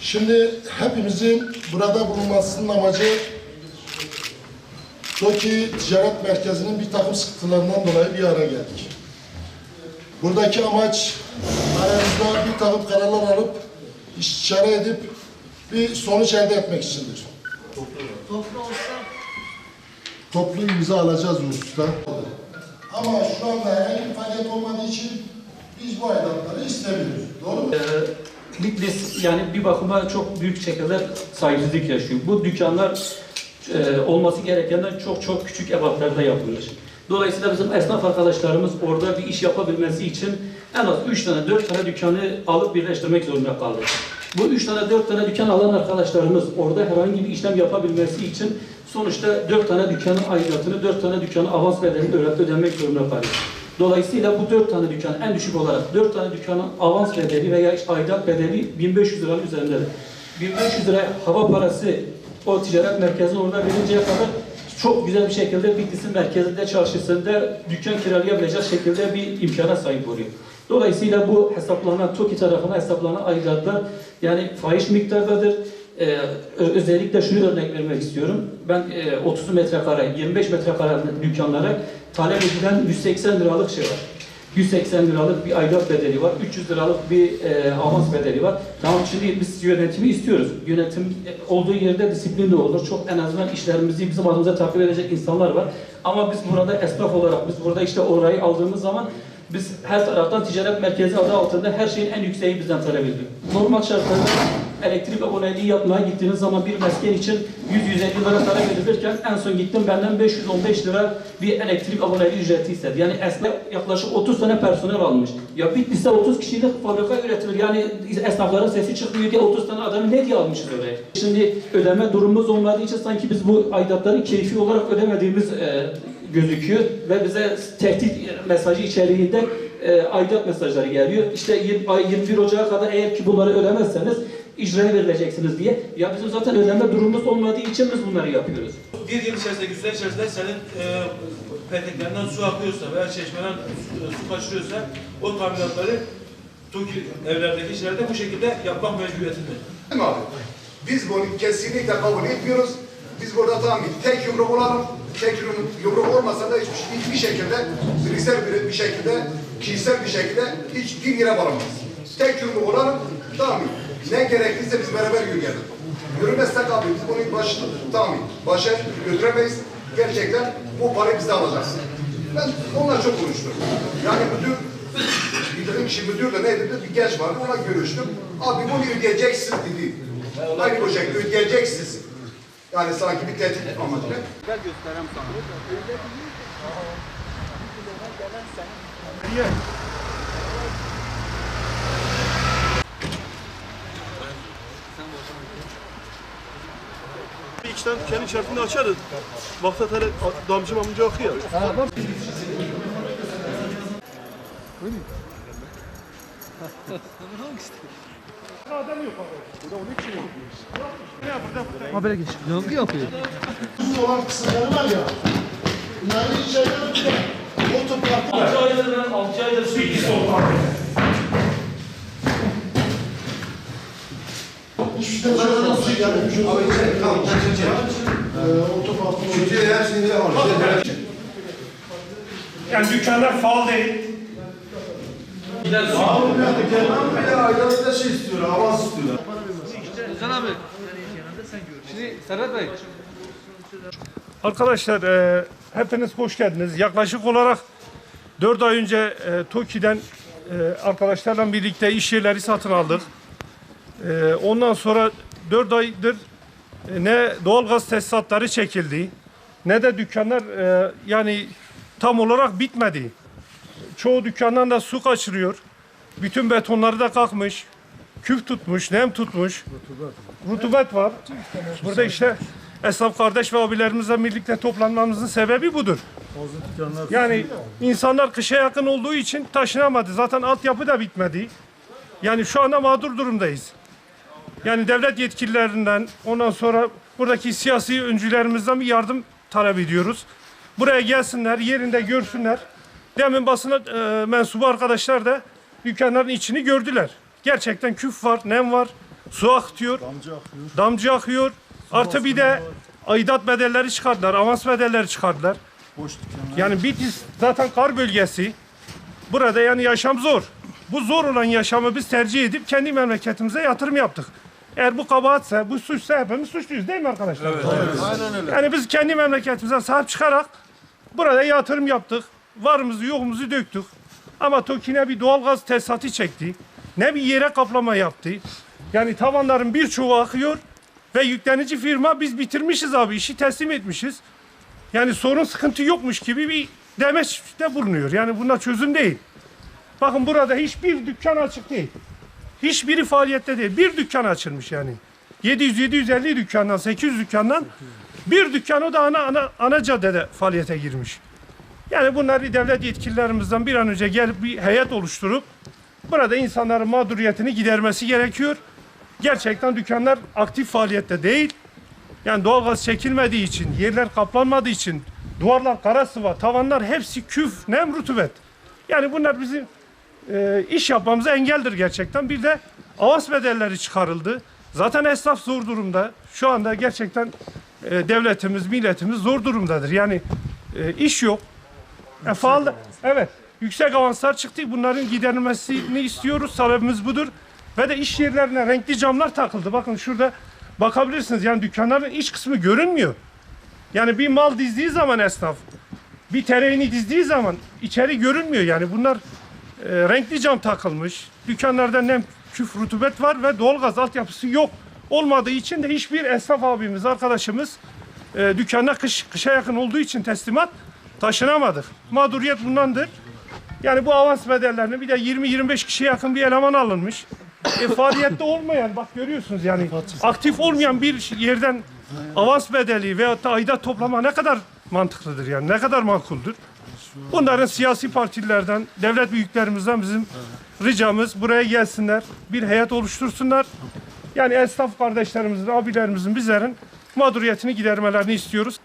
Şimdi hepimizin burada bulunmasının amacı TOKİ Ticaret Merkezi'nin bir takım sıkıntılarından dolayı bir araya geldik. Buradaki amaç aramızda bir takım kararlar alıp istişare edip bir sonuç elde etmek içindir. Toplu imza alacağız hususta. Ama şu anda herhangi bir faaliyet olmadığı için biz bu aidatları istemiyoruz. Doğru mu? Bitlis yani bir bakıma çok büyük şekilde sahipsizlik yaşıyor. Bu dükkanlar olması gerekenden çok küçük ebatlarda yapılmış. Dolayısıyla bizim esnaf arkadaşlarımız orada bir iş yapabilmesi için en az 3 tane 4 tane dükkanı alıp birleştirmek zorunda kaldık. Bu 3 tane 4 tane dükkan alan arkadaşlarımız orada herhangi bir işlem yapabilmesi için sonuçta 4 tane dükkanın aidatını, 4 tane dükkanın avans bedelini ödemek zorunda kaldık. Dolayısıyla bu 4 tane dükkan en düşük olarak 4 tane dükkanın avans bedeli veya aidat bedeli 1500 liranın üzerindedir. 1500 lira hava parası o ticaret merkezine orada verinceye kadar çok güzel bir şekilde Bitlis'in merkezinde çarşısında dükkan kiralayabilecek şekilde bir imkana sahip oluyor. Dolayısıyla bu hesaplanan TOKİ tarafına hesaplanan aidatlar yani fahiş miktardadır. Özellikle şunu örnek vermek istiyorum. Ben 30 metrekare, 25 metrekare dükkanlara talep edilen 180 liralık şey var. 180 liralık bir aidat bedeli var, 300 liralık bir avans bedeli var. Tamam şimdi biz yönetimi istiyoruz. Yönetim olduğu yerde disiplin de olur. Çok en azından işlerimizi bizim adımıza takip edecek insanlar var. Ama biz burada esnaf olarak, biz burada işte orayı aldığımız zaman biz her taraftan ticaret merkezi adı altında her şeyin en yükseği bizden talep ediyor. Normal şartlarda elektrik aboneliği yapmaya gittiğiniz zaman bir mesken için 100-150 lira talep edilirken en son gittim benden 515 lira bir elektrik aboneliği ücreti istedi. Yani esnaf yaklaşık 30 tane personel almış. Ya Bitlis'te 30 kişilik fabrika üretilir. Yani esnafların sesi çıkmıyor diye 30 tane adamı ne diye almışız oraya? Şimdi ödeme durumumuz olmadığı için sanki biz bu aidatları keyfi olarak ödemediğimiz gözüküyor ve bize tehdit mesajı içeriğinde aidat mesajları geliyor. İşte 21 Ocak'a kadar eğer ki bunları ödemezseniz icraya verileceksiniz diye. Ya bizim zaten ödeme durumumuz olmadığı için biz bunları yapıyoruz. Bir yıl içerisinde, süre içerisinde senin peteklerinden su akıyorsa veya çeşmeden su kaçırıyorsa o tamiratları TOKİ evlerdeki işlerde bu şekilde yapmak mecburiyetinde. Abi, biz bunu kesinlikle kabul etmiyoruz. Biz burada tamam tek yumruk olalım. Tek yumruk olmasa da hiçbir şekilde bireysel bir şekilde, kişisel bir şekilde hiçbir yere varamayız. Tek yumruk olalım, tamam. Ne gerekliyse biz beraber yürüyelim. Yürümezsek abi biz bunu başa götüremeyiz. Gerçekten bu parayı bize alacağız. Ben onunla çok konuştum. Yani bildiğim kişi müdür de ne dedi? Bir genç vardı ona görüştüm. Abi bunu ödeyeceksin dedi. Aynı bu şekilde ödeyeceksiniz. Yani sanki bir tehdit amacıyla. Gel göstereyim sana. Bir iki tane dükkanın içerisinde açarız. Maksat hele damcım amca okuyor. Adam yok abi. Burada onun için yapıyoruz. Burada. Habere geç. Yankı yapıyor. Bu olan kısımları var ya, bunların içeride bile otoparkı var. 6 aydır ben 6 aydır su Hiçbir de şöyle nasıl yani? Otoparkı her şeyinde var. Yani dükkanlar faal değil. Abi bir de aidatı şey istiyor, avans istiyorlar. Sen abi. Şimdi Serhat Bey. Arkadaşlar hepiniz hoş geldiniz. Yaklaşık olarak 4 ay önce TOKİ'den arkadaşlarla birlikte iş yerleri satın aldık. Ondan sonra 4 aydır ne doğalgaz tesisatları çekildi ne de dükkanlar yani tam olarak bitmedi. Çoğu dükkandan da su kaçırıyor. Bütün betonları da kalkmış. Küf tutmuş, nem tutmuş. Rutubet var. Burada işte esnaf kardeş ve abilerimizle birlikte toplanmamızın sebebi budur. Yani insanlar kışa yakın olduğu için taşınamadı. Zaten altyapı da bitmedi. Yani şu anda mağdur durumdayız. Yani devlet yetkililerinden, ondan sonra buradaki siyasi öncülerimizden bir yardım talep ediyoruz. Buraya gelsinler, yerinde görsünler. Demin basına mensubu arkadaşlar da dükkanların içini gördüler. Gerçekten küf var, nem var, su akıyor, damcı akıyor. Artı bir de aidat bedelleri çıkardılar, avans bedelleri çıkardılar. Yani Bitlis zaten kar bölgesi. Burada yani yaşam zor. Bu zor olan yaşamı biz tercih edip kendi memleketimize yatırım yaptık. Eğer bu kabahatse, bu suçsa hepimiz suçluyuz değil mi arkadaşlar? Evet. Aynen öyle. Yani biz kendi memleketimize sahip çıkarak burada yatırım yaptık. Varımızı yoğumuzu döktük. Ama TOKİ ne bir doğalgaz tesisatı çekti, ne bir yere kaplama yaptı. Yani tavanların birçoğu akıyor ve yüklenici firma biz bitirmişiz abi, işi teslim etmişiz. Yani sorun sıkıntı yokmuş gibi bir demeçte bulunuyor. Yani buna çözüm değil. Bakın burada hiçbir dükkan açık değil. Hiçbiri faaliyette değil. Bir dükkan açılmış yani. 700-750 dükkandan, 800 dükkandan bir dükkan, o da ana caddede faaliyete girmiş. Yani bunları devlet yetkililerimizden bir an önce gelip bir heyet oluşturup burada insanların mağduriyetini gidermesi gerekiyor. Gerçekten dükkanlar aktif faaliyette değil. Yani doğalgaz çekilmediği için, yerler kaplanmadığı için, duvarlar kara sıva, tavanlar hepsi küf, nem, rutubet. Yani bunlar bizim iş yapmamıza engeldir gerçekten. Bir de avans bedelleri çıkarıldı. Zaten esnaf zor durumda. Şu anda gerçekten devletimiz, milletimiz zor durumdadır. Yani iş yok. Evet, yüksek avanslar çıktı. Bunların giderilmesini istiyoruz. Talebimiz budur. Ve de iş yerlerine renkli camlar takıldı. Bakın şurada bakabilirsiniz. Yani dükkanların iç kısmı görünmüyor. Yani bir mal dizdiği zaman esnaf, bir tereini dizdiği zaman içeri görünmüyor. Yani bunlar renkli cam takılmış. Dükkanlarda nem, küf, rutubet var ve doğalgaz altyapısı yok. Olmadığı için de hiçbir esnaf abimiz, arkadaşımız dükkanına kışa yakın olduğu için teslimat taşınamadık. Mağduriyet bundandır. Yani bu avans bedellerini bir de 20-25 kişiye yakın bir eleman alınmış. Faaliyette olmayan, bak görüyorsunuz yani aktif olmayan bir yerden avans bedeli veyahut da aidat toplama ne kadar mantıklıdır yani, ne kadar makuldür. Bunların siyasi partilerden, devlet büyüklerimizden bizim ricamız buraya gelsinler, bir heyet oluştursunlar. Yani esnaf kardeşlerimizin, abilerimizin, bizlerin mağduriyetini gidermelerini istiyoruz.